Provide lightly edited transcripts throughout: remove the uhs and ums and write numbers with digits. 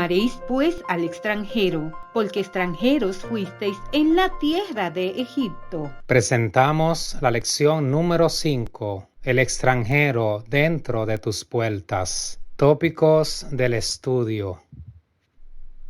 Amaréis pues al extranjero, porque extranjeros fuisteis en la tierra de Egipto. Presentamos la lección número 5, el extranjero dentro de tus puertas. Tópicos del estudio.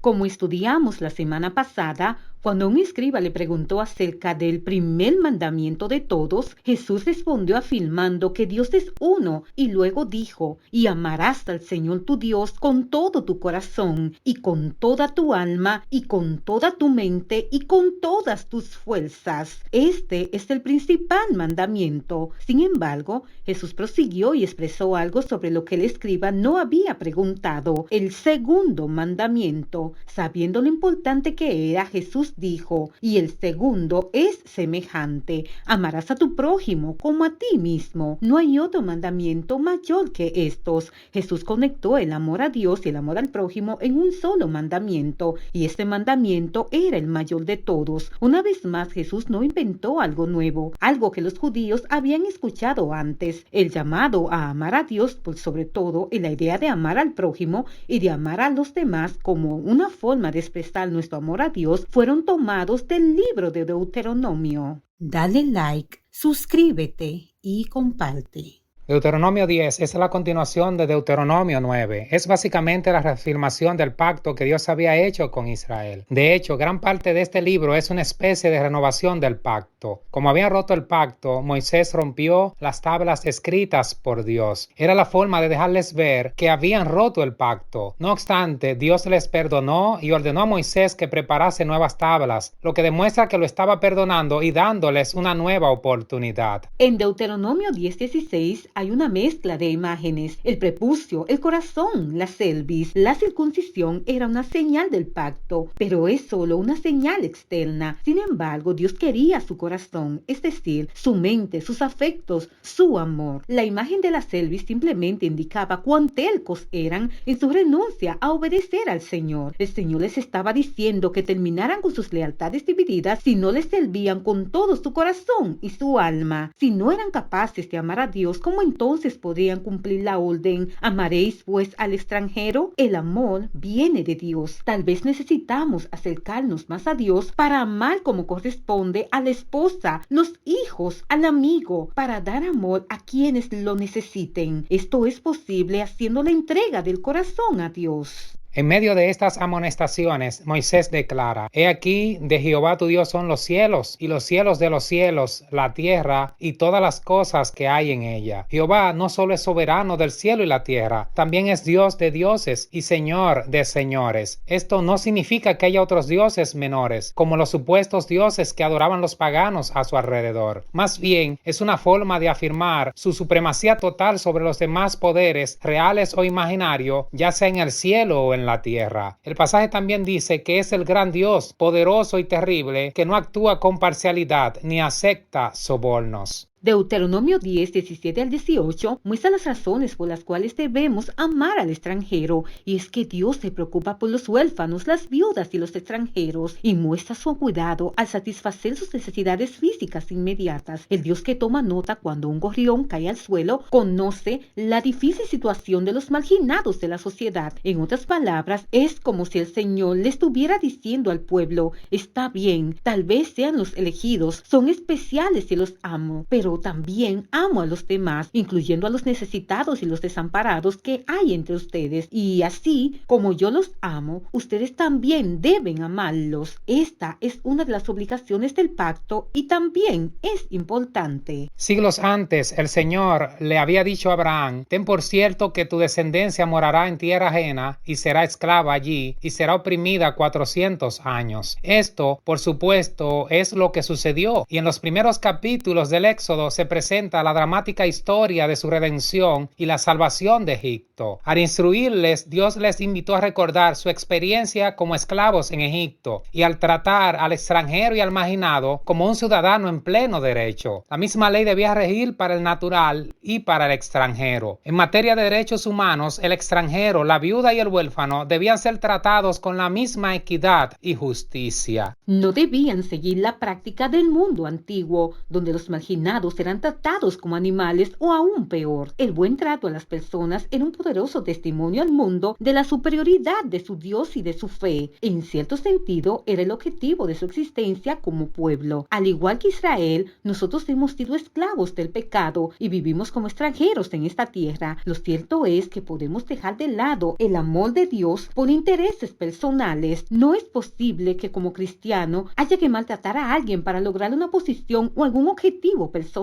Como estudiamos la semana pasada, cuando un escriba le preguntó acerca del primer mandamiento de todos, Jesús respondió afirmando que Dios es uno y luego dijo, y amarás al Señor tu Dios con todo tu corazón y con toda tu alma y con toda tu mente y con todas tus fuerzas. Este es el principal mandamiento. Sin embargo, Jesús prosiguió y expresó algo sobre lo que el escriba no había preguntado, el segundo mandamiento. Sabiendo lo importante que era, Jesús dijo, y el segundo es semejante, amarás a tu prójimo como a ti mismo. No hay otro mandamiento mayor que estos. Jesús conectó el amor a Dios y el amor al prójimo en un solo mandamiento, y este mandamiento era el mayor de todos. Una vez más, Jesús no inventó algo nuevo, algo que los judíos habían escuchado antes. El llamado a amar a Dios por sobre todo y la idea de amar al prójimo y de amar a los demás como una forma de expresar nuestro amor a Dios fueron tomados del libro de Deuteronomio. Dale like, suscríbete y comparte. Deuteronomio 10 es la continuación de Deuteronomio 9. Es básicamente la reafirmación del pacto que Dios había hecho con Israel. De hecho, gran parte de este libro es una especie de renovación del pacto. Como habían roto el pacto, Moisés rompió las tablas escritas por Dios. Era la forma de dejarles ver que habían roto el pacto. No obstante, Dios les perdonó y ordenó a Moisés que preparase nuevas tablas, lo que demuestra que lo estaba perdonando y dándoles una nueva oportunidad. En Deuteronomio 10:16 hay una mezcla de imágenes. El prepucio, el corazón, la pelvis, la circuncisión era una señal del pacto, pero es solo una señal externa. Sin embargo, Dios quería su corazón, es decir, su mente, sus afectos, su amor. La imagen de la pelvis simplemente indicaba cuán tercos eran en su renuncia a obedecer al Señor. El Señor les estaba diciendo que terminaran con sus lealtades divididas si no les servían con todo su corazón y su alma. Si no eran capaces de amar a Dios, ¿cómo entonces podrían cumplir la orden? ¿Amaréis pues al extranjero? El amor viene de Dios. Tal vez necesitamos acercarnos más a Dios para amar como corresponde a la esposa, los hijos, al amigo, para dar amor a quienes lo necesiten. Esto es posible haciendo la entrega del corazón a Dios. En medio de estas amonestaciones, Moisés declara, He aquí, de Jehová tu Dios son los cielos, y los cielos de los cielos, la tierra, y todas las cosas que hay en ella. Jehová no solo es soberano del cielo y la tierra, también es Dios de dioses y Señor de señores. Esto no significa que haya otros dioses menores, como los supuestos dioses que adoraban los paganos a su alrededor. Más bien, es una forma de afirmar su supremacía total sobre los demás poderes, reales o imaginarios, ya sea en el cielo o en la tierra. El pasaje también dice que es el gran Dios, poderoso y terrible, que no actúa con parcialidad ni acepta sobornos. Deuteronomio 10:17-18 muestra las razones por las cuales debemos amar al extranjero, y es que Dios se preocupa por los huérfanos, las viudas y los extranjeros, y muestra su cuidado al satisfacer sus necesidades físicas inmediatas. El Dios que toma nota cuando un gorrión cae al suelo conoce la difícil situación de los marginados de la sociedad. En otras palabras, es como si el Señor le estuviera diciendo al pueblo, está bien, tal vez sean los elegidos, son especiales y los amo, pero también amo a los demás, incluyendo a los necesitados y los desamparados que hay entre ustedes. Y así como yo los amo, ustedes también deben amarlos. Esta es una de las obligaciones del pacto y también es importante. Siglos antes, el Señor le había dicho a Abraham, ten por cierto que tu descendencia morará en tierra ajena y será esclava allí y será oprimida 400 años. Esto, por supuesto, es lo que sucedió, y en los primeros capítulos del Éxodo se presenta la dramática historia de su redención y la salvación de Egipto. Al instruirles, Dios les invitó a recordar su experiencia como esclavos en Egipto y al tratar al extranjero y al marginado como un ciudadano en pleno derecho. La misma ley debía regir para el natural y para el extranjero. En materia de derechos humanos, el extranjero, la viuda y el huérfano debían ser tratados con la misma equidad y justicia. No debían seguir la práctica del mundo antiguo, donde los marginados necesitados eran tratados como animales o aún peor. El buen trato a las personas era un poderoso testimonio al mundo de la superioridad de su Dios y de su fe. En cierto sentido, era el objetivo de su existencia como pueblo. Al igual que Israel, nosotros hemos sido esclavos del pecado y vivimos como extranjeros en esta tierra. Lo cierto es que podemos dejar de lado el amor de Dios por intereses personales. No es posible que como cristiano haya que maltratar a alguien para lograr una posición o algún objetivo personal.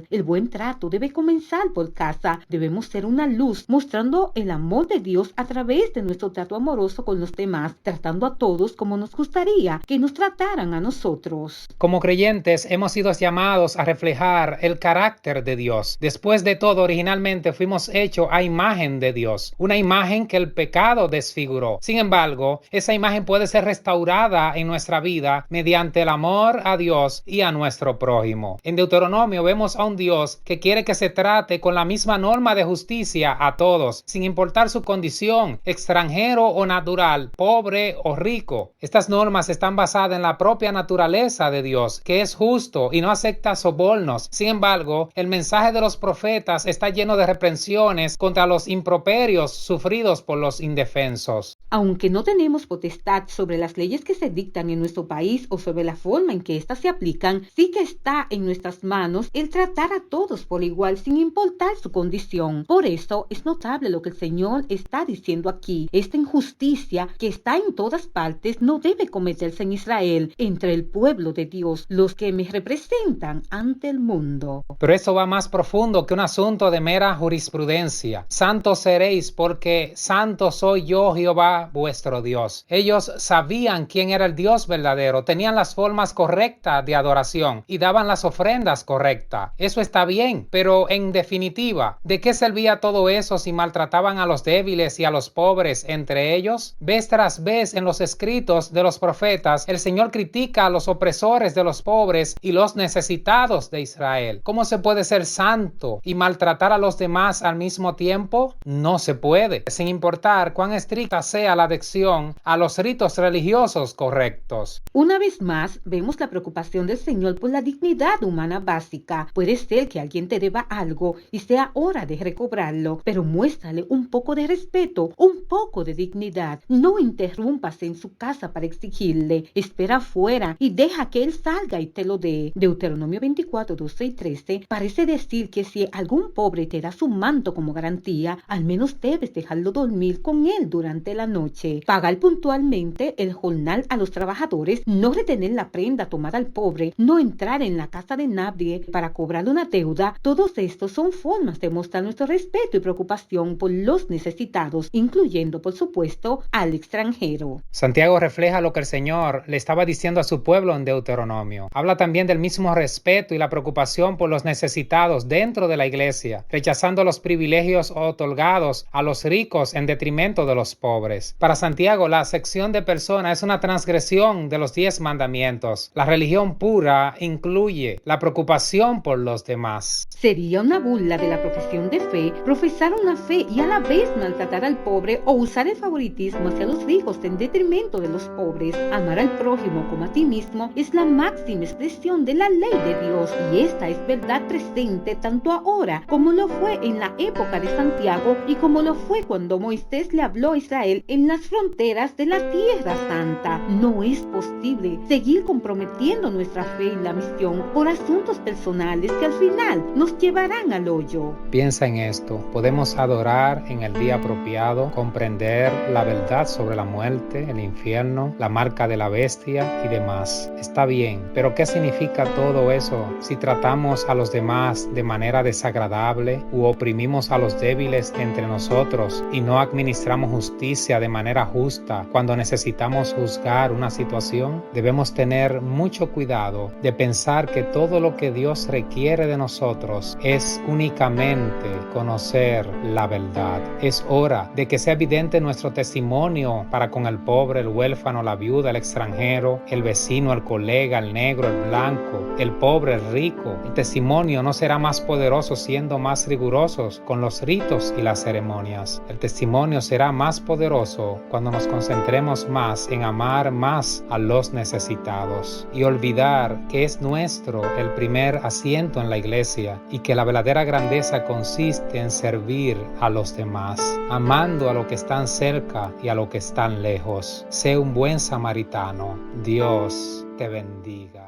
El buen trato debe comenzar por casa. Debemos ser una luz mostrando el amor de Dios a través de nuestro trato amoroso con los demás, tratando a todos como nos gustaría que nos trataran a nosotros. Como creyentes hemos sido llamados a reflejar el carácter de Dios. Después de todo, originalmente fuimos hechos a imagen de Dios, una imagen que el pecado desfiguró. Sin embargo, esa imagen puede ser restaurada en nuestra vida mediante el amor a Dios y a nuestro prójimo. En Deuteronomio vemos a un Dios que quiere que se trate con la misma norma de justicia a todos, sin importar su condición, extranjero o natural, pobre o rico. Estas normas están basadas en la propia naturaleza de Dios, que es justo y no acepta sobornos. Sin embargo, el mensaje de los profetas está lleno de reprensiones contra los improperios sufridos por los indefensos. Aunque no tenemos potestad sobre las leyes que se dictan en nuestro país o sobre la forma en que éstas se aplican, sí que está en nuestras manos el tratar a todos por igual sin importar su condición. Por eso es notable lo que el Señor está diciendo aquí. Esta injusticia que está en todas partes no debe cometerse en Israel, entre el pueblo de Dios, los que me representan ante el mundo. Pero eso va más profundo que un asunto de mera jurisprudencia. Santos seréis porque santo soy yo, Jehová, vuestro Dios. Ellos sabían quién era el Dios verdadero, tenían las formas correctas de adoración y daban las ofrendas correctas. Eso está bien, pero en definitiva, ¿de qué servía todo eso si maltrataban a los débiles y a los pobres entre ellos? Vez tras vez en los escritos de los profetas, el Señor critica a los opresores de los pobres y los necesitados de Israel. ¿Cómo se puede ser santo y maltratar a los demás al mismo tiempo? No se puede, sin importar cuán estricta sea la adhesión a los ritos religiosos correctos. Una vez más, vemos la preocupación del Señor por la dignidad humana básica. Puede ser que alguien te deba algo y sea hora de recobrarlo, pero muéstrale un poco de respeto, un poco de dignidad. No interrumpas en su casa para exigirle. Espera afuera y deja que él salga y te lo dé. Deuteronomio 24, 12 y 13 parece decir que si algún pobre te da su manto como garantía, al menos debes dejarlo dormir con él durante la noche. Pagar puntualmente el jornal a los trabajadores, no retener la prenda tomada al pobre, no entrar en la casa de nadie para cobrar una deuda. Todos estos son formas de mostrar nuestro respeto y preocupación por los necesitados, incluyendo, por supuesto, al extranjero. Santiago refleja lo que el Señor le estaba diciendo a su pueblo en Deuteronomio. Habla también del mismo respeto y la preocupación por los necesitados dentro de la iglesia, rechazando los privilegios otorgados a los ricos en detrimento de los pobres. Para Santiago, la acepción de personas es una transgresión de los 10 mandamientos. La religión pura incluye la preocupación por los demás. Sería una burla de la profesión de fe profesar una fe y a la vez maltratar al pobre o usar el favoritismo hacia los ricos en detrimento de los pobres. Amar al prójimo como a ti mismo es la máxima expresión de la ley de Dios, y esta es verdad presente tanto ahora como lo fue en la época de Santiago y como lo fue cuando Moisés le habló a Israel en las fronteras de la Tierra Santa. No es posible seguir comprometiendo nuestra fe y la misión por asuntos personales que al final nos llevarán al hoyo. Piensa en esto. Podemos adorar en el día apropiado, comprender la verdad sobre la muerte, el infierno, la marca de la bestia y demás. Está bien, pero ¿qué significa todo eso si tratamos a los demás de manera desagradable u oprimimos a los débiles entre nosotros y no administramos justicia de manera justa cuando necesitamos juzgar una situación? Debemos tener mucho cuidado de pensar que todo lo que Dios requiere de nosotros es únicamente conocer la verdad. Es hora de que sea evidente nuestro testimonio para con el pobre, el huérfano, la viuda, el extranjero, el vecino, el colega, el negro, el blanco, el pobre, el rico. El testimonio no será más poderoso siendo más rigurosos con los ritos y las ceremonias. El testimonio será más poderoso cuando nos concentremos más en amar más a los necesitados y olvidar que es nuestro el primer asiento en la iglesia y que la verdadera grandeza consiste en servir a los demás, amando a los que están cerca y a los que están lejos. Sé un buen samaritano. Dios te bendiga.